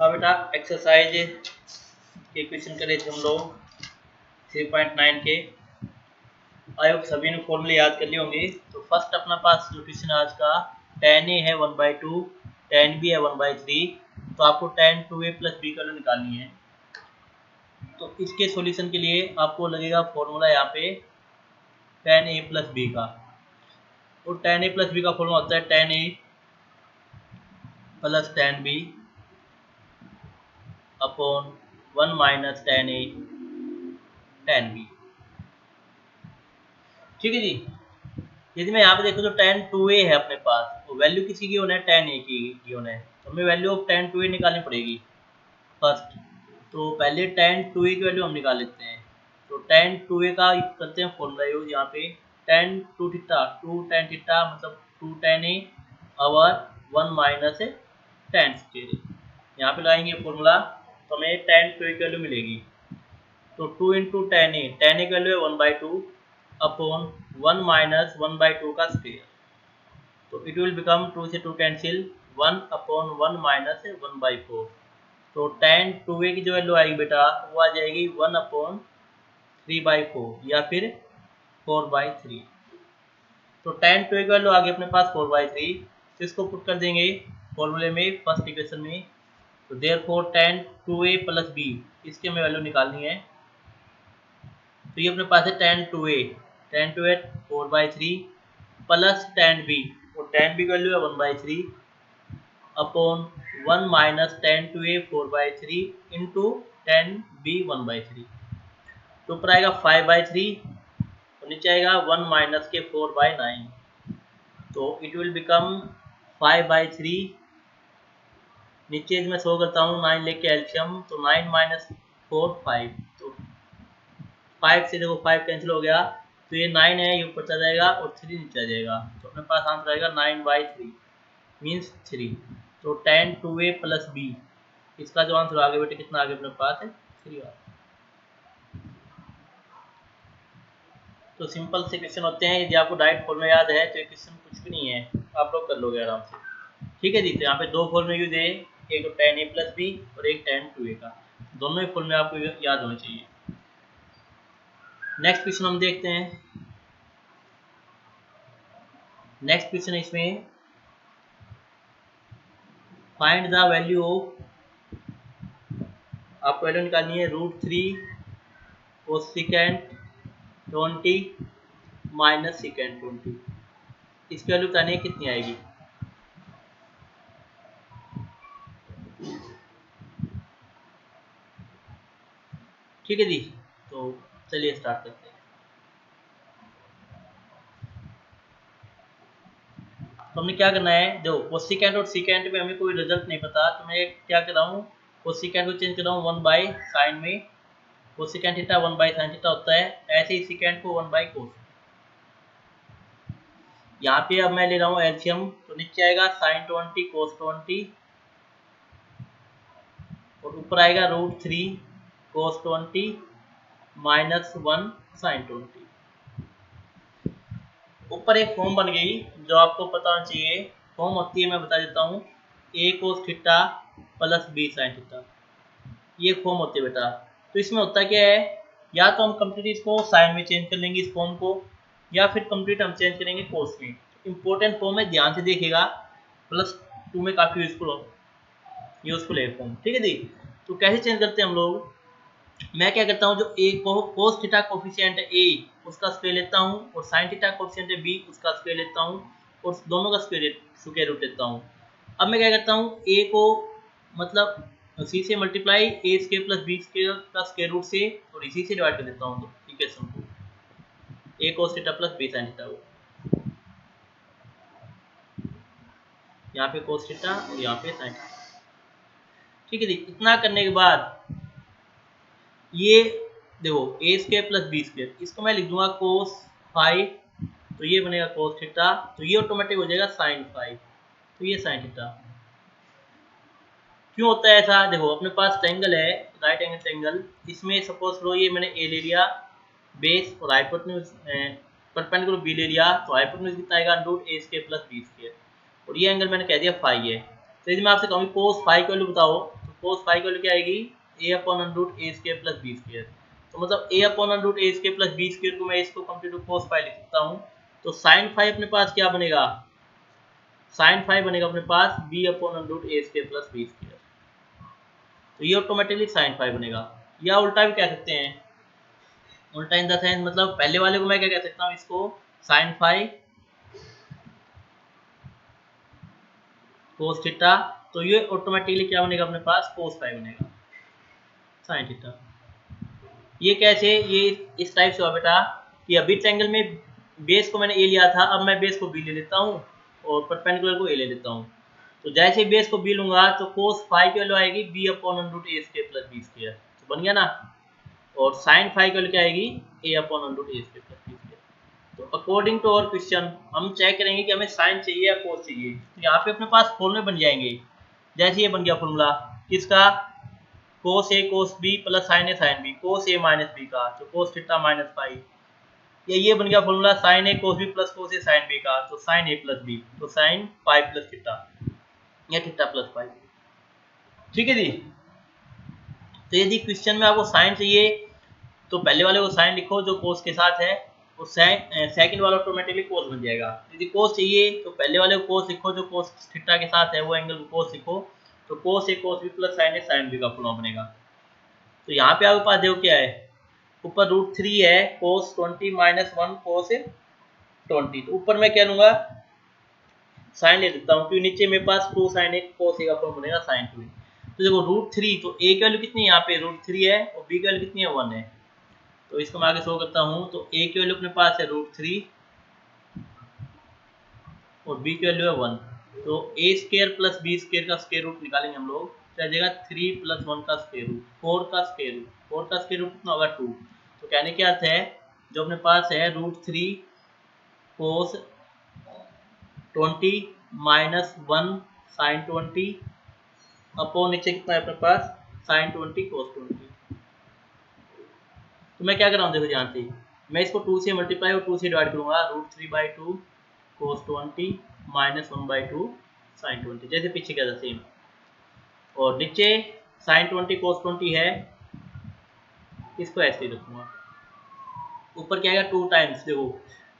हाँ बेटा, एक्सरसाइज के क्वेश्चन करे थे हम लोग 3.9 के। आई होप सभी ने फॉर्मूले याद कर लिए होंगे। तो फर्स्ट अपना पास जो क्वेश्चन आज का tan a है 1/2, tan b है 1/3। तो आपको tan 2a प्लस b का निकालनी है। तो इसके सॉल्यूशन के लिए आपको लगेगा फॉर्मूला यहाँ पे tan a प्लस b का। और tan a प्लस b का फॉर्मूला होता है tan a plus tan b upon 1 minus tan a tan b। ठीक है जी। यदि मैं यहाँ पे देखूँ तो tan 2a है अपने पास, तो वैल्यू किसी की होना है tan a की होना है। तो हमें वैल्यू ऑफ tan 2a निकालनी पड़ेगी फर्स्ट। तो पहले tan 2a की वैल्यू हम निकाल लेते हैं। तो tan 2a का करते हैं फॉर्मूला यूज यहाँ पे tan 2 थीटा 2 tan थीटा मतलब 2 tan a और 1 माइनस tan स्क्वायर। यहाँ पे लगाएंगे फॉर्मूला तो हमें tan 2a की वैल्यू मिलेगी। तो 2 इंटू tan a की वैल्यू है 1/2 अपॉन 1 माइनस 1/2 का स्क्वायर। तो इट विल बिकम 2 से 2 कैंसिल 1 अपॉन 1 माइनस 1/4। तो tan 2a की जो वैल्यू आएगी बेटा वो आ जाएगी 1 अपॉन 3/4 या फिर 4/3। तो tan 2a की वैल्यू आ गई अपने पास 4/3। तो इसको पुट कर देंगे फॉर्मूले में फर्स्ट इक्वेशन में। तो therefore tan 2a plus b इसकी हमें वैल्यू निकालनी है। तो ये अपने पास है tan 2a 4/3 plus tan b और tan b की वैल्यू है 1/3 upon 1 minus tan 2a 4/3 into tan b 1/3। तो ऊपर आएगा 5/3 और नीचे आएगा 1 माइनस के 4/9। तो इट विल बिकम 5/3। नीचे मैं शो करता हूँ 9 लेके एल्शियम। तो 9 माइनस 4 5। तो 5 से देखो 5 कैंसिल हो गया। तो ये 9 है ये ऊपर चला जाएगा और 3 नीचे आ जाएगा। तो अपने पास आंसर आएगा 9/3 मीन्स 3। तो tan 2a प्लस b इसका जो आंसर आ गया बेटे कितना आ गया अपने पास है 3 आ। तो सिंपल से क्वेश्चन होते हैं। यदि आपको डायरेक्ट फॉर्मूला याद है तो ये क्वेश्चन कुछ भी नहीं है, आप लोग कर लोगे आराम से। ठीक है जी। तो यहाँ पे दो फॉर्मूले यूज है, एक तो tan a प्लस b और एक tan 2a का। दोनों ही फॉर्मूले आपको याद होने चाहिए। नेक्स्ट क्वेश्चन हम देखते हैं। नेक्स्ट क्वेश्चन इसमें फाइंड द वैल्यू ऑफ, आपको वैल्यू निकालनी है √3 कोसेकेंट 20 माइनस सेकेंड 20। इसकी वैल्यू बतानी है कितनी आएगी। ठीक है जी। तो चलिए स्टार्ट करते हैं। तो हमने क्या करना है, देखो कोसेकेंट और सेकेंट में हमें कोई रिजल्ट नहीं पता। तो मैं क्या कर रहा हूँ, कोसेकेंट को चेंज कर रहा हूँ 1/sin में। कोसेकेंट थीटा 1/sin थीटा होता है। ऐसे ही सेकेंट को 1/cos। यहाँ पे अब मैं ले रहा हूँ एलसीएम। तो नीचे आएगा sin 20 cos 20 और ऊपर आएगा √3 cos 20 माइनस 1 sin 20। ऊपर एक फॉर्म बन गई जो आपको पता होना चाहिए। फॉर्म होती है, मैं बता देता हूँ, a cos theta plus b sin theta. ये फॉर्म होती है बेटा। तो इसमें होता क्या है, या तो हम कंप्लीट इसको साइन में चेंज कर लेंगे इस फॉर्म को, या फिर कंप्लीट हम चेंज करेंगे कोस में। इंपॉर्टेंट फॉर्म है, ध्यान से देखिएगा, +2 में काफी यूजफुल है फॉर्म। ठीक है जी। तो कैसे चेंज करते हैं हम लोग, मैं क्या करता हूँ, जो ए कोस थीटा कोफिशिएंट है ए उसका स्क्वायर लेता हूँ और साइन थीटा कोफिशिएंट है बी उसका स्क्वायर लेता हूँ और दोनों का स्क्वायर रूट लेता हूँ। अब मैं क्या करता हूँ, ए को मतलब सी से मल्टीप्लाई ए स्क्वायर प्लस बी स्क्वायर का स्क्वायर रूट से और इसी से डिवाइड कर देता हूँ इक्वेशन को, A cos theta plus B sine theta को। यहाँ पे कोस थीटा और यहाँ पे साइन थीटा। ठीक है जी। इतना करने के बाद ये देखो ए स्क्वायर प्लस बी स्क्वायर, इसको मैं लिख दूंगा कोस 5। तो ये बनेगा कोस थीटा। तो ये ऑटोमेटिक हो जाएगा साइन 5। तो ये साइन थीटा। क्यों होता है ऐसा, देखो अपने पास ट्रायंगल है राइट एंगल ट्रायंगल। इसमें सपोज लो ये मैंने ए ले लिया बेस और हाइपोटेन्यूज परपेंडिकुलर बी ले लिया। तो हाइपोटेन्यूज कितना आएगा, √a square plus B square और ये एंगल मैंने कह दिया 5 है। तो यदि मैं आपसे कहूँ कोस 5 की वैल्यू बताओ, तो कोस फाई की वैल्यू क्या आएगी, ए upon under root A square plus B square. तो मतलब ए upon under root A square plus B square को मैं इसको कंप्लीट टू कोस फाई लिख सकता हूँ। तो साइन फाई अपने पास क्या बनेगा, साइन फाई बनेगा अपने पास B upon under root A square plus B square. तो ये ऑटोमेटिकली साइन फाई बनेगा। या उल्टा भी कह सकते हैं, उल्टा इन द सेंस मतलब पहले वाले को मैं क्या कह सकता हूँ, इसको साइन फाई कोस थीटा, तो ये ऑटोमेटिकली क्या बनेगा अपने पास, कोस फाई बनेगा साइन थीटा। ये कैसे, ये इस टाइप से हुआ बेटा कि अभी ट्रायंगल में बेस को मैंने ए लिया था, अब मैं बेस को बी ले लेता हूँ और परपेंडिकुलर को ए ले लेता हूँ। तो जैसे ही बेस को बी लूंगा तो कोस फाई की वैल्यू आएगी B upon under root A square plus B square, तो बन गया ना। और साइन फाई की वैल्यू क्या आएगी, ए upon under root A square plus B square. तो अकॉर्डिंग टू आवर क्वेश्चन हम चेक करेंगे कि हमें साइन चाहिए या कोस चाहिए। तो यहाँ पे अपने पास फॉर्मूले बन जाएंगे। जैसे ये बन गया फॉर्मूला किसका, कोस ए कोस बी प्लस साइन ए साइन बी, कोस ए माइनस बी का तो कोस थीटा माइनस फाई। या ये बन गया formula sine A cos B plus cos A sine B का तो साइन ए प्लस बी, तो साइन फाई प्लस थीटा या थीटा प्लस फाई। ठीक है जी। तो यदि क्वेश्चन में आपको साइन चाहिए तो पहले वाले को साइन लिखो जो कोस के साथ है, और सेकंड वाला ऑटोमेटिकली कोस बन जाएगा। यदि कोस चाहिए तो पहले वाले को कोस लिखो जो कोस थीटा के साथ है, वो एंगल को कोस लिखो, तो कोस ए कोस बी प्लस साइन ए साइन बी का फॉर्मूला बनेगा। तो यहाँ पे आपके पास देखो क्या है, ऊपर √3 है कोस 20 माइनस 1 कोस 20, तो ऊपर मैं क्या लूंगा, साइन ले लेता हूँ क्योंकि नीचे मेरे पास 2 साइन ए कोस ए का फॉर्म बनेगा साइन 2। तो देखो √3, तो ए की वैल्यू कितनी है यहाँ पे, √3 है और बी की वैल्यू कितनी है 1 है। तो इसको मैं आगे शो करता हूँ। तो ए की वैल्यू अपने पास है √3 और बी की वैल्यू है 1। तो ए स्क्वायर प्लस बी स्क्वायर का स्क्वायर रूट निकालेंगे हम लोग, तो आ जाएगा 3 प्लस 1 का स्क्वायर रूट, 4 का स्क्वायर रूट, 4 का स्क्वायर रूट कितना होगा 2। तो कहने के अर्थ है जो अपने पास है √3 कोस 20 माइनस 1 साइन 20 अपॉन नीचे कितना है अपने पास साइन 20 कोस 20। तो मैं क्या कर रहा हूँ देखो ध्यान से, मैं इसको 2 से मल्टीप्लाई और 2 से डिवाइड करूंगा, √3/2 कोस 20 माइनस 1/2 साइन 20, जैसे पीछे क्या था सेम। और नीचे साइन 20 कोस 20 है, इसको ऐसे ही रखूंगा। ऊपर क्या आएगा 2 टाइम्स, देखो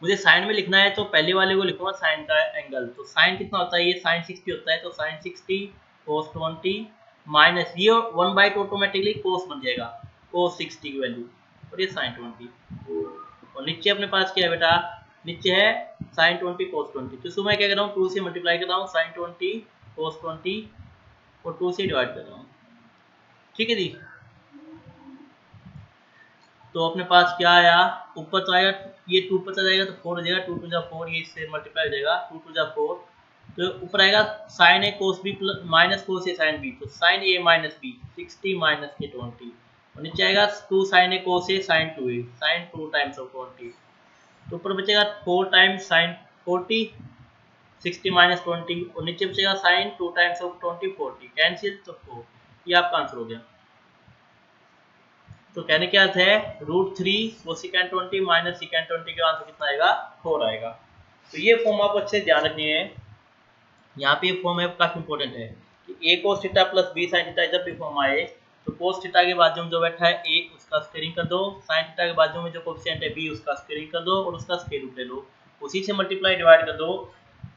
मुझे साइन में लिखना है तो पहले वाले को लिखूंगा साइन का एंगल। तो साइन कितना होता है, ये साइन 60 होता है, तो साइन 60 कोस 20 माइनस ये 1/2 ऑटोमेटिकली कोस बन जाएगा, कोस 60 की वैल्यू, और ये साइन 20। और नीचे अपने पास क्या है बेटा, नीचे है साइन 20 कोस 20, तो इसको मैं क्या कर रहा हूँ 2 से मल्टीप्लाई कर रहा हूँ, साइन 20 कोस 20 और 2 से डिवाइड कर रहा हूँ। ठीक है जी। तो अपने पास क्या आया, ऊपर तो आएगा ये 2 ऊपर चला जाएगा तो 4 हो जाएगा, 2 2 4, ये इससे मल्टीप्लाई हो जाएगा 2 2 4। तो ऊपर आएगा sine A cos B minus cos A sine B, तो sine A minus B 60 minus के 20, और नीचे आएगा 2 sine A cos A sine 2 A sine 2 times of 20। तो ऊपर बचेगा 4 टाइम्स साइन 40 60 माइनस 20, और नीचे बचेगा साइन 2 टाइम्स ऑफ 20 40, कैंसिल तो 4। ये आपका आंसर हो गया। तो कहने के अर्थ है √3 वो सेकेंड 20 माइनस सेकेंड 20 का आंसर कितना आएगा 4 आएगा। तो ये फॉर्म आपको अच्छे से ध्यान रखनी है। यहाँ पे ये फॉर्म है काफी इंपॉर्टेंट है कि A cos theta plus B sine theta जब भी फॉर्म आए तो कोस थीटा के बाजू में जो बैठा है ए उसका स्क्वायरिंग कर दो, साइन थीटा के बाजू में जो कोएफिशिएंट है बी उसका स्क्वायरिंग कर दो और उसका स्क्वायर रूट ले लो, उसी से मल्टीप्लाई डिवाइड कर दो।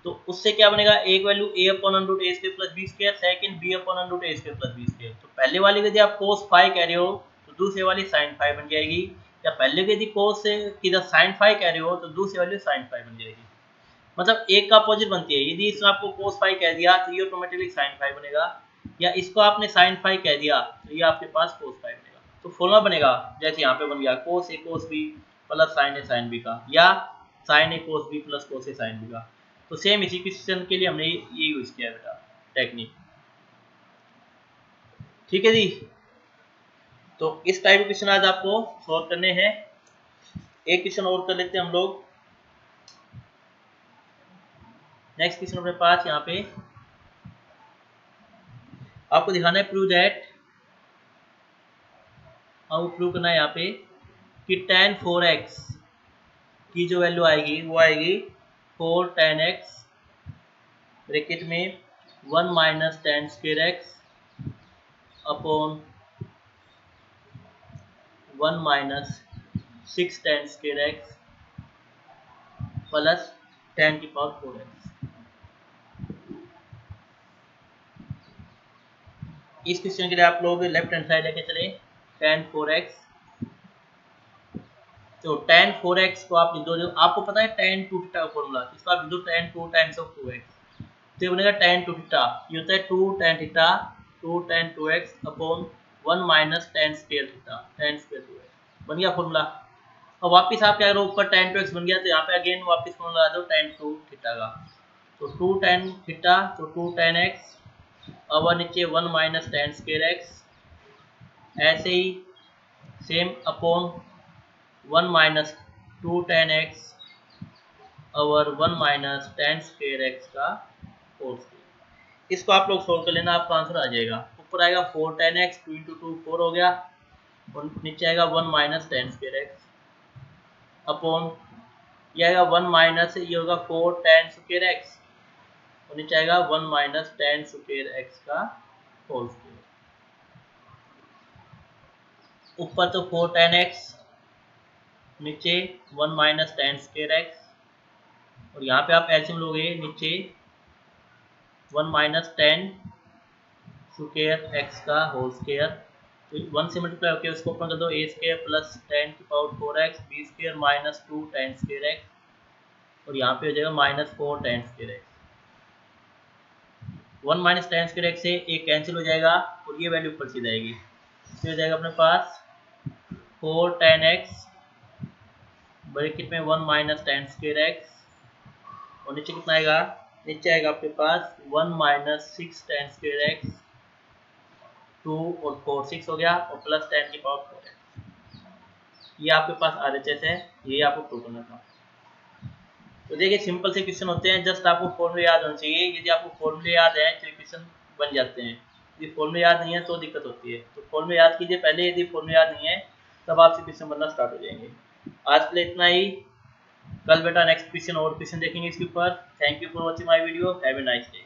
तो उससे क्या बनेगा, एक value A upon under root A square plus B square, second B upon under root A square plus B square. तो पहले वाली यदि आप कोस फाई कह रहे हो तो दूसरे वाली साइन फाई बन जाएगी, या पहले की यदि कोस की साइन फाई कह रहे हो तो दूसरे वाली साइन फाई बन जाएगी। मतलब एक का अपोजिट बनती है। यदि इसमें आपको कोस फाई कह दिया तो ये ऑटोमेटिकली साइन फाई बनेगा, या इसको आपने साइन फाई कह दिया तो ये आपके पास कोस फाई बनेगा। तो फॉर्मूला बनेगा जैसे यहाँ पे बन गया कोस ए कोस बी प्लस साइन ए साइन बी का, या sign A cos B plus cos A sine B का। तो सेम इसी क्वेश्चन के लिए हमने ये यूज किया बेटा टेक्निक। ठीक है जी। तो इस टाइप के क्वेश्चन आज आपको सॉल्व करने हैं। एक क्वेश्चन और कर लेते हैं हम लोग। नेक्स्ट क्वेश्चन अपने पास यहाँ पे आपको दिखाना है प्रूव दैट, आपको प्रूव करना है यहाँ पे कि tan 4x की जो वैल्यू आएगी वो आएगी 4 tan x ब्रैकेट में 1 minus tan square x upon 1 minus 6 tan square x plus 10 की पावर 4x। इस क्वेश्चन के लिए आप लोग लेफ्ट हैंड साइड लेके चले tan 4x। तो tan 4x को आप लिख दो, आपको पता है tan 2 थीटा का फॉर्मूला, इसको आप लिख दो tan 2 टाइम्स ऑफ 2x। तो ये बनेगा tan 2 थीटा, ये होता है 2 tan theta 2 tan 2x upon 1 minus tan square theta tan square 2x। बन गया फॉर्मूला। अब वापस आप क्या करो, ऊपर tan 2x बन गया तो यहाँ पे अगेन वापस फॉर्मूला लगा दो tan 2 थीटा का। तो 2 tan थीटा तो 2 tan x, अब नीचे 1 माइनस tan स्क्वायर एक्स, ऐसे ही same upon 1 minus 2 tan x और 1 माइनस tan स्क्वायर एक्स का होल स्क्वायर। इसको आप लोग सोल्व कर लेना, आपका आंसर आ जाएगा। ऊपर आएगा 4 tan x, 2 इंटू 2 4 हो गया, और नीचे आएगा 1 minus tan square x upon ये आएगा 1 माइनस ये होगा 4 tan स्क्वायर एक्स, और नीचे आएगा 1 माइनस tan स्क्वायर एक्स का होल स्क्वायर। ऊपर तो 4 tan x, नीचे 1 माइनस tan स्क्वायर एक्स, और यहाँ पे आप एलसीएम लोगे, नीचे 1 माइनस tan स्क्वायर एक्स का होल स्क्वायर। तो 1 से मल्टीप्लाई होकर उसको ओपन कर दो, ए स्क्वायर प्लस 10 की power 4x B square minus 2 tan square x, और यहाँ पे हो जाएगा minus 4 tan square x. 1 minus tan square x से एक कैंसिल हो जाएगा और ये वैल्यू ऊपर सीध आएगी, तो हो जाएगा अपने पास 4 tan x ब्रैकेट में 1 माइनस tan स्क्वायर एक्स, और नीचे कितना आएगा, नीचे आएगा आपके पास 1 माइनस 6 tan स्क्वायर एक्स, 2 और 4 6 हो गया, और प्लस 10 की पावर 4 है। ये आपके पास RHS है, ये आपको प्रूव करना था। तो देखिए सिंपल से क्वेश्चन होते हैं, जस्ट आपको फॉर्मूले याद होना चाहिए। यदि आपको फॉर्मूले याद है तो क्वेश्चन बन जाते हैं, यदि फॉर्मूले याद नहीं है तो दिक्कत होती है। तो फॉर्मूले याद कीजिए पहले, यदि फॉर्मूले याद नहीं है तब आपसे क्वेश्चन बनना स्टार्ट हो जाएंगे। आज के लिए इतना ही, कल बेटा नेक्स्ट क्वेश्चन और क्वेश्चन देखेंगे इसके ऊपर। Thank you for watching my video, have a nice day.